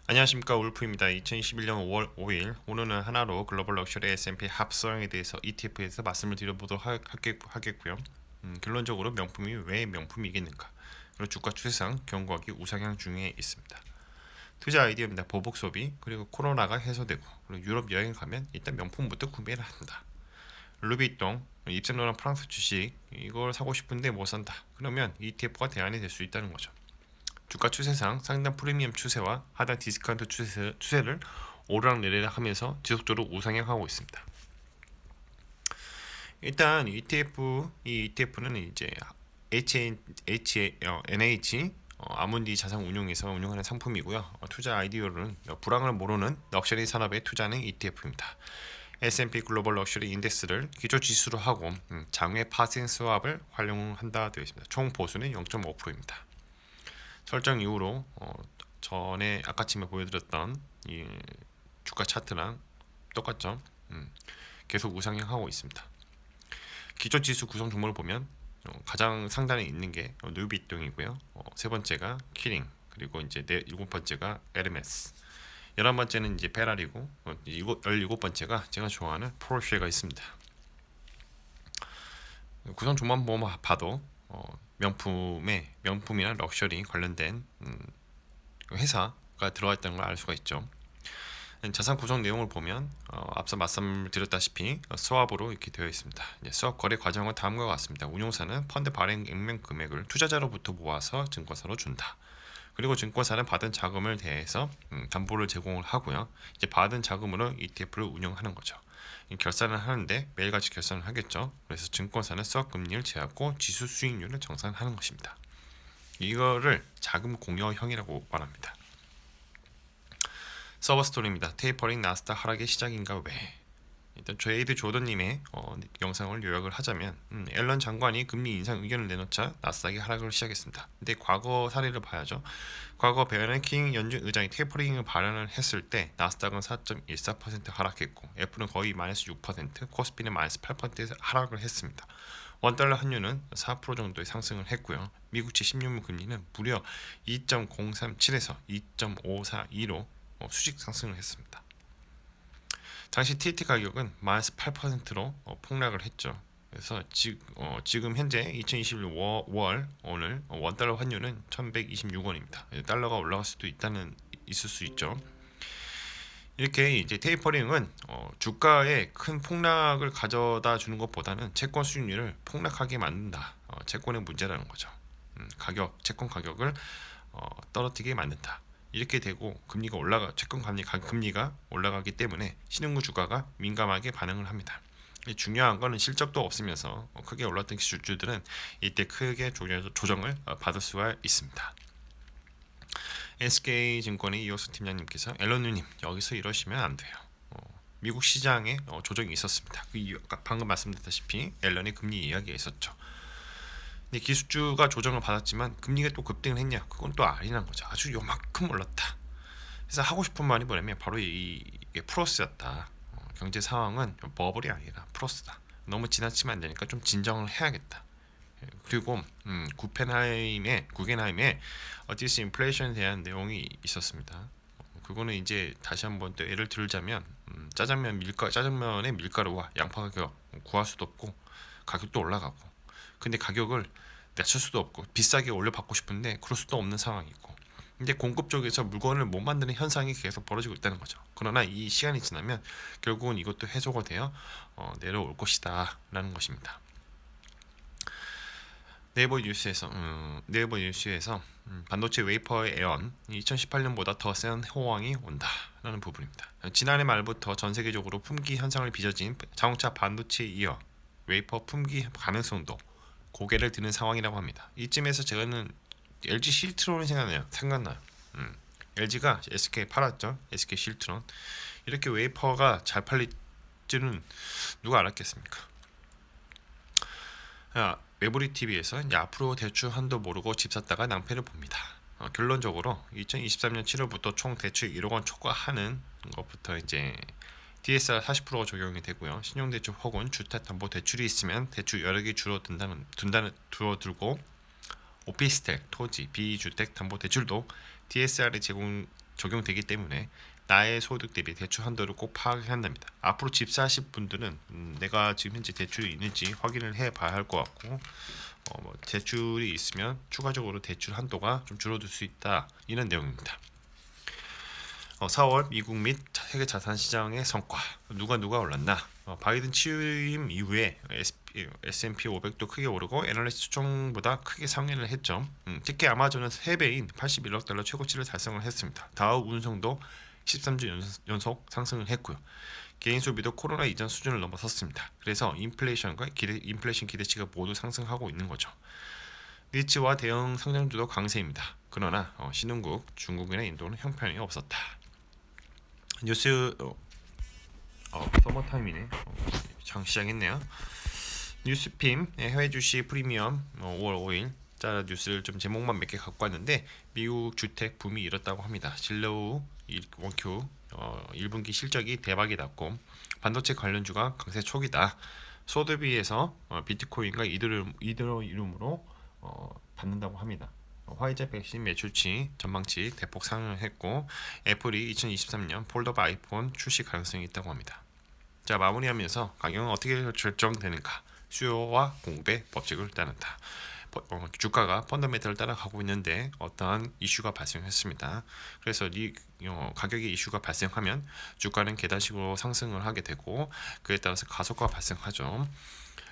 안녕하십니까, 울프입니다. 2021년 5월 5일 오늘은 하나로 글로벌 럭셔리 S&P 합성에 대해서 ETF에서 말씀을 드려보도록 하겠고요. 결론적으로 명품이 왜 명품이겠는가, 그리고 주가 추세상 경고하기 우상향 중에 있습니다. 투자 아이디어입니다. 보복 소비, 그리고 코로나가 해소되고, 그리고 유럽 여행 가면 일단 명품부터 구매를 한다. 루비통 입생로랑 프랑스 주식, 이걸 사고 싶은데 못 산다. 그러면 ETF가 대안이 될 수 있다는 거죠. 주가 추세상 상당 프리미엄 추세와 하단 디스카운트 추세를 오르락내리락 하면서 지속적으로 우상향하고 있습니다. 일단 이 ETF는 이제 NH 아몬디 자산운용에서 운용하는 상품이고요. 투자 아이디어는 불황을 모르는 럭셔리 산업에 투자하는 ETF입니다. S&P 글로벌 럭셔리 인덱스를 기초 지수로 하고 장외 파생 스왑을 활용한다 되어 있습니다. 총 보수는 0.5%입니다. 설정 이후로 전에 아까쯤에 보여드렸던 이 주가 차트랑 똑같죠. 계속 우상향하고 있습니다. 기초 지수 구성 종목을 보면 가장 상단에 있는 게 누비통이고요. 세 번째가 키링, 그리고 이제 일곱 번째가 에르메스, 11번째는 이제 페라리고 17번째가 제가 좋아하는 포르쉐가 있습니다. 구성 종목만 봐도 명품이나 럭셔리 관련된 회사가 들어가 있다는 걸 알 수가 있죠. 자산 구성 내용을 보면 앞서 말씀드렸다시피 스왑으로 이렇게 되어 있습니다. 스왑 거래 과정은 다음과 같습니다. 운용사는 펀드 발행 액면 금액을 투자자로부터 모아서 증권사로 준다. 그리고 증권사는 받은 자금을 대해서 담보를 제공을 하고요. 이제 받은 자금으로 ETF를 운영하는 거죠. 결산을 하는데 매일같이 결산을 하겠죠. 그래서 증권사는 스왑 금리를 제하고 지수 수익률을 정산하는 것입니다. 이거를 자금 공여형이라고 말합니다. 서버 스토리입니다. 테이퍼링 나스닥 하락의 시작인가 왜? 일단 제이드 조던님의 영상을 요약을 하자면 앨런 장관이 금리 인상 의견을 내놓자 나스닥이 하락을 시작했습니다. 근데 과거 사례를 봐야죠. 과거 베어랭킹 연준 의장이 테이퍼링을 발언을 했을 때 나스닥은 4.14% 하락했고 애플은 거의 마이너스 6%, 코스피는 마이너스 8%에서 하락을 했습니다. 원달러 환율은 4% 정도의 상승을 했고요. 미국채 10년물 금리는 무려 2.037에서 2.542로 수직 상승을 했습니다. 당시 TT 가격은 마이너스 8%로 폭락을 했죠. 그래서 지금 현재 2021년 5월 오늘 원달러 환율은 1126원입니다. 달러가 올라갈 수도 있을 수 있죠. 이렇게 이제 테이퍼링은 주가에 큰 폭락을 가져다 주는 것보다는 채권 수익률을 폭락하게 만든다. 채권의 문제라는 거죠. 채권 가격을 떨어뜨리게 만든다. 이렇게 되고 채권 금리가 올라가기 때문에 신흥국 주가가 민감하게 반응을 합니다. 중요한 거는 실적도 없으면서 크게 올랐던 기술주들은 이때 크게 조정을 받을 수가 있습니다. SK증권의 이호수 팀장님께서 앨런 누님 여기서 이러시면 안 돼요. 미국 시장에 조정이 있었습니다. 방금 말씀드렸다시피 앨런의 금리 이야기가 있었죠. 근데 기술주가 조정을 받았지만 금리가 또 급등을 했냐? 그건 또 아니란 거죠. 아주 요만큼 올랐다. 그래서 하고 싶은 말이 뭐냐면 바로 이게 프로스였다. 경제 상황은 버블이 아니라 프로스다. 너무 지나치면 안 되니까 좀 진정을 해야겠다. 그리고 구겐하임의 디스인플레이션에 대한 내용이 있었습니다. 그거는 이제 다시 한번 또 예를 들자면 짜장면의 밀가루와 양파 가격 구할 수도 없고 가격도 올라가고, 근데 가격을 낮출 수도 없고 비싸게 올려받고 싶은데 그럴 수도 없는 상황이고, 근데 공급 쪽에서 물건을 못 만드는 현상이 계속 벌어지고 있다는 거죠. 그러나 이 시간이 지나면 결국은 이것도 해소가 되어 내려올 것이다 라는 것입니다. 네이버 뉴스에서 반도체 웨이퍼의 애언 2018년보다 더 센 호황이 온다라는 부분입니다. 지난해 말부터 전 세계적으로 품귀 현상을 빚어진 자동차 반도체에 이어 웨이퍼 품귀 가능성도 고개를 드는 상황이라고 합니다. 이쯤에서 저는 LG 실트론이 생각나요. LG가 SK 팔았죠. SK 실트론. 이렇게 웨이퍼가 잘 팔릴 줄은 누가 알았겠습니까? 외부리 TV에서 앞으로 대출 한도 모르고 집 샀다가 낭패를 봅니다. 결론적으로 2023년 7월부터 총 대출 1억 원 초과하는 것부터 이제 DSR 40%가 적용이 되고요. 신용대출 혹은 주택담보대출이 있으면 대출 여력이 줄어들고 오피스텔, 토지, 비주택담보대출도 DSR이 적용되기 때문에 나의 소득 대비 대출 한도를 꼭 파악해야 한답니다. 앞으로 집 사실 분들은 내가 지금 현재 대출이 있는지 확인을 해봐야 할 것 같고 뭐 대출이 있으면 추가적으로 대출 한도가 좀 줄어들 수 있다 이런 내용입니다. 4월 미국 및 세계 자산 시장의 성과 누가 올랐나? 바이든 취임 이후에 S&P 500도 크게 오르고 애널리스트 추정보다 크게 상회를 했죠. 특히 아마존은 3배인 81억 달러 최고치를 달성을 했습니다. 다우 운송도 13주 연속 상승을 했고요. 개인 소비도 코로나 이전 수준을 넘어섰습니다. 그래서 인플레이션 기대치가 모두 상승하고 있는 거죠. 리츠와 대형 상장주도 강세입니다. 그러나 신흥국 중국이나 인도는 형편이 없었다. 뉴스 서머타임이네. 장 시작했네요. 뉴스핌 해외 주식 프리미엄 5월 5일 자 뉴스를 좀 제목만 몇 개 갖고 왔는데 미국 주택 붐이 일었다고 합니다. 진로우 원큐 1분기 실적이 대박이 났고 반도체 관련주가 강세 초기다. 소드비에서 비트코인과 이더리움으로 받는다고 합니다. 화이자 백신 매출치 전망치 대폭 상승했고 애플이 2023년 폴더블 아이폰 출시 가능성이 있다고 합니다. 자 마무리하면서 가격은 어떻게 결정되는가? 수요와 공급의 법칙을 따른다. 주가가 펀더멘털을 따라가고 있는데 어떠한 이슈가 발생했습니다. 그래서 가격의 이슈가 발생하면 주가는 계단식으로 상승을 하게 되고 그에 따라서 가속화가 발생하죠.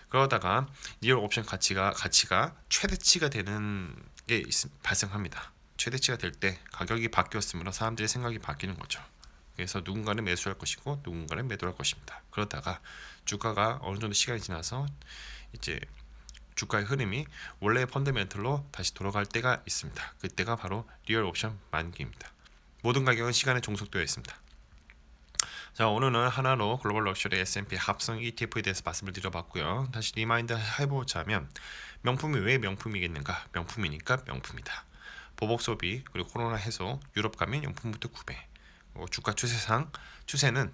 그러다가 리얼 옵션 가치가 최대치가 되는 게 발생합니다. 최대치가 될 때 가격이 바뀌었으므로 사람들의 생각이 바뀌는 거죠. 그래서 누군가는 매수할 것이고 누군가는 매도할 것입니다. 그러다가 주가가 어느 정도 시간이 지나서 이제 주가의 흐름이 원래의 펀더멘털로 다시 돌아갈 때가 있습니다. 그때가 바로 리얼 옵션 만기입니다. 모든 가격은 시간에 종속되어 있습니다. 자 오늘은 하나로 글로벌 럭셔리 S&P 합성 ETF에 대해서 말씀을 드려봤고요. 다시 리마인드 해보자면 명품이 왜 명품이겠는가? 명품이니까 명품이다. 보복 소비 그리고 코로나 해소 유럽 가면 용품부터 구매 주가 추세는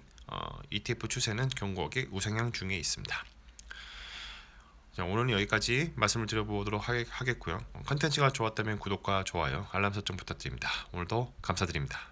ETF 추세는 경고하게 우상향 중에 있습니다. 자, 오늘은 여기까지 말씀을 드려보도록 하겠고요. 컨텐츠가 좋았다면 구독과 좋아요 알람 설정 부탁드립니다. 오늘도 감사드립니다.